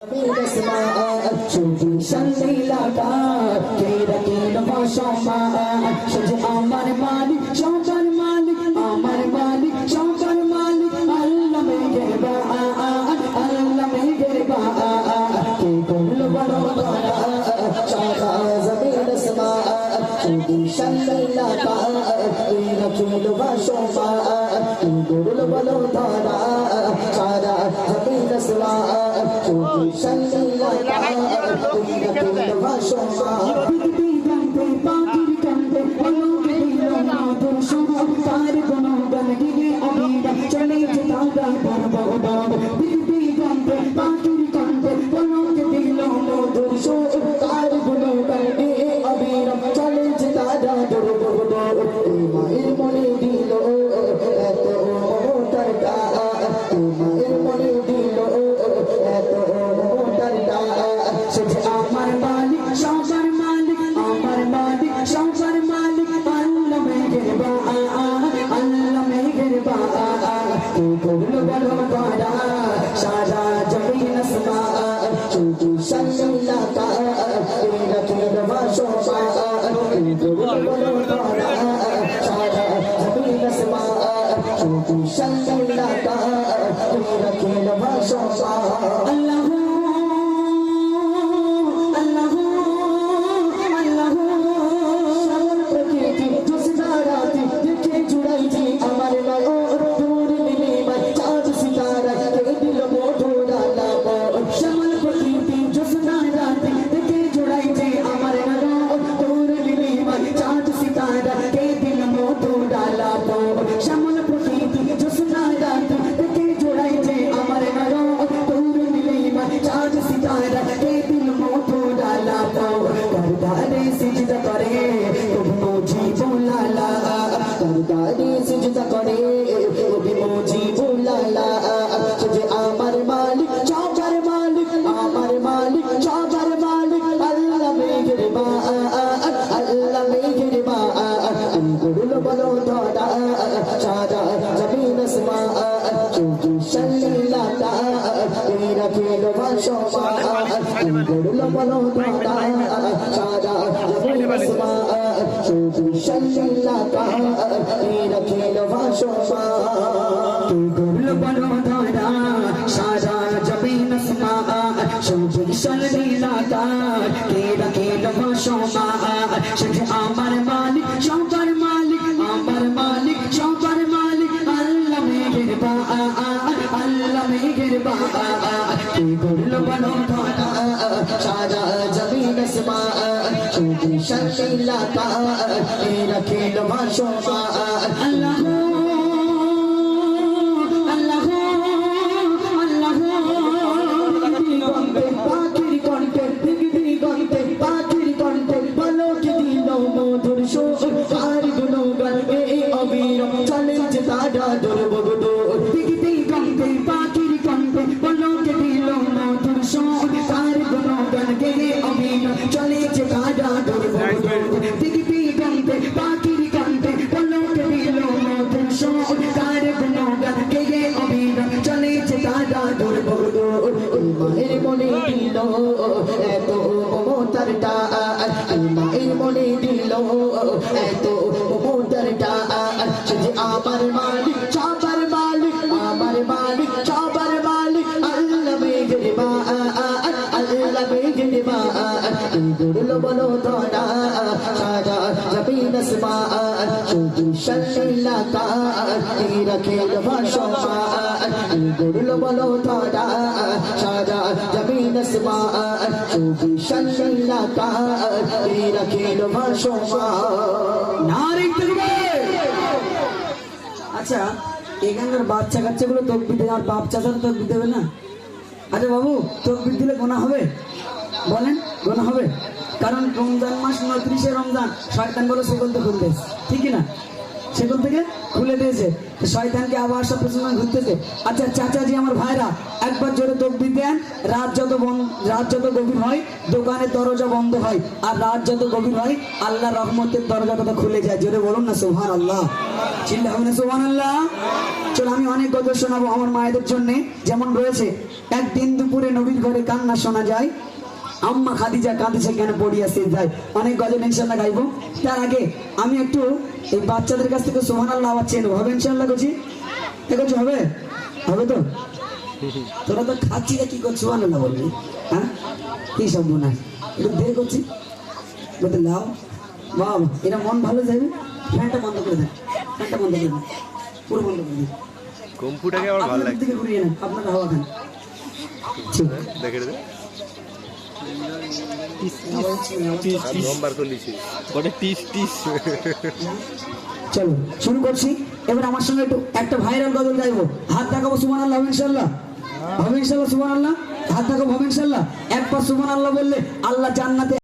আমার মালিক সবার মালিক আমার মালিক সবার মালিক আল্লাহ মেঘের আল্লাহ মেঘের কে করল বড় সারা জমিন আসমান শুধু সাল্লাল্লাহ রাখল বাসমা কে করল বড় তারা সারা জমিন আসমান শুধু সাল্লাল্লাহ রাখল বাসমা আমার মালিক সবার মালিক আমার মালিক সবার মালিক আল্লাহ মেঘের আল্লাহ মেঘের কে করল বড় তারা সারা জমিন আসমান শুধু সাল্লাল্লাহ রাখল বাসমা কে করল বড় তারা সারা জমিন আসমান শুধু সাল্লাল্লাহ রাখল বাসমা আল্লাহ আমার মালিক সবার মালিক আমার মালিক সবার মালিক আল্লাহ মেঘের আল্লাহ মেঘের করল বলো দাদা সারা জমিন আসমান শুধু সাল্লাল্লাহ রাখল বাসমা করল বলো দাদা সারা জমিন আসমান শুধু সাল্লাল্লাহ রাখল বাসমা করল বলো দাদা সারা জমিন আসমান শুধু সাল্লাল্লাহ রাখল বাসমা শুধু আমার মালিক সবার মালিক আমার মালিক সবার মালিক আল্লাহ মেঘের আল্লাহ মেঘের কে করল বলো দাদা সারা জমিন আসমান শুধু সাল্লাল্লাহ রাখল বাসমা আল্লাহ পাখির কণ্ঠে দিগন্তে পাখির কণ্ঠে বলকে দিল মধুর সোহার গুণগান এই অবিরাম চলে যে তারা দুর্বগত দিগন্তে পাখির কণ্ঠে বলকে দিল মধুর সোহার গুণগান এই অবিরাম চলে যে তারা দুর্বগত দিগন্তে পাখির কণ্ঠে বলকে দিল মধুর সোহার গুণগান এই অবিরাম চলে যে তারা দুর্বগত মায়ের মনে দিল এত মমতার ডাক মায়ের মনে দিল এত মমতার ডাক যে আমার মালিক সবার মালিক আমার মালিক সবার মালিক আল্লাহ মেঘের আল্লাহ মেঘের করল বলো দাদা সারা জমিন আসমান শুধু সাল্লাল্লাহ রাখল বাসমা করল বলো দাদা সারা জমিন আসমান শুধু সাল্লাল্লাহ রাখল বাসমা নারী তাকবীর। আচ্ছা এখানকার বাচ্চা কাচ্চাগুলো তকবির দেয় আর বাপ চাচারা তকবির দেবে না? আচ্ছা বাবু তকবির দিলে গোনা হবে? বলেন গোনা হবে? কারণ রমজান মাস 29 রমজান শয়তান বলে সকল তো করবে ঠিক না? সেখান থেকে খুলে দিয়েছে, শয়তানকে আবার সব পেছনে ঘুরতেছে। আচ্ছা চাচাজি আমার ভাইরা একবার জোরে তকবীর দেন। রাত যত গভীর হয় দোকানের দরজা বন্ধ হয়, আর রাত যত গভীর হয় আল্লাহ রহমতের দরজাটা খুলে যায়। জোরে বলুন না সুবহানাল্লাহ, চিল্লা হবে না সুবহানাল্লাহ। চলো আমি অনেক গল্প শোনাবো আমার মায়েদের জন্য। যেমন রয়েছে, একদিন দুপুরে নবীর ঘরে কান্না শোনা যায়, আম্মা খাদিজা কাঁদিছে কেন পড়িয়া সিজদায়। অনেক গজল ইনশাআল্লাহ গাইবো। তার আগে আমি একটু এই বাচ্চাদের কাছ থেকে সুবহানাল্লাহ আওয়াজ চেয়ে নেবো। হবে ইনশাআল্লাহ? করছি দেখছি হবে, হবে তো? তোরা তো খাচ্ছি না, কি করছি সুবহানাল্লাহ বলবি? হ্যাঁ কি সব না একটু দেরি করছি, বলতে লাও বাবা এটা মন ভালো যাবে। ফ্যানটা বন্ধ করে দেন, ফ্যানটা বন্ধ করে দেন, পুরো বন্ধ করে দেন। কম্পিউটারকে আমার ভালো লাগে, দিকে ঘুরিয়ে নেন, আপনারা হাওয়া খান। ঠিক দেখে দে চলো শুরু করছি। এবার আমার সঙ্গে একটু একটা ভাইরাল গজল গাইবো। হাত দেখাবো সুবহানাল্লাহ, হবে ইনশাআল্লাহ? হবে ইনশাআল্লাহ সুবহানাল্লাহ? হাত দেখাবো, হবে ইনশাআল্লাহ? একবার সুবহানাল্লাহ বললে আল্লাহ জান্নাতে